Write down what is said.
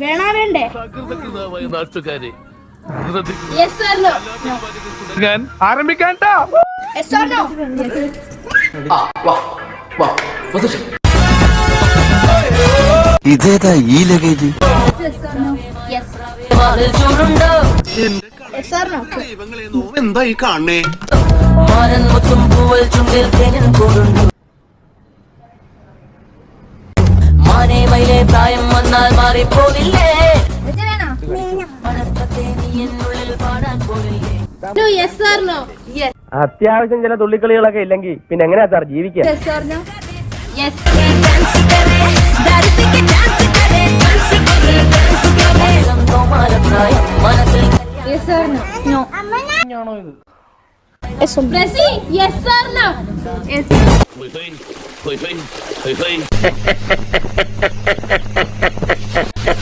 വേണോ വേണ്ടേ? നാട്ടുകാരെ യെസ് ഓർ നോ? ഞാൻ ആരംഭിക്കാൻ യെസ് ഓർ നോ? ഇതേതാ ഈ ലഗേജ്? Yes or no? എന്താ ഈ കാണണേ? പ്രായം വന്നാൽ മാറിപ്പോവില്ലേ? Yes or no? യെസ്. അത്യാവശ്യം ചില തുള്ളിക്കളികളൊക്കെ ഇല്ലെങ്കിൽ പിന്നെ എങ്ങനെയാ സാർ ജീവിക്കുക? Yes or no? Yes. Yes or no? No. ബ്രസി, യെസ് ഓർ നോ? യെസ്. ഹൊയ് ഹൊയ്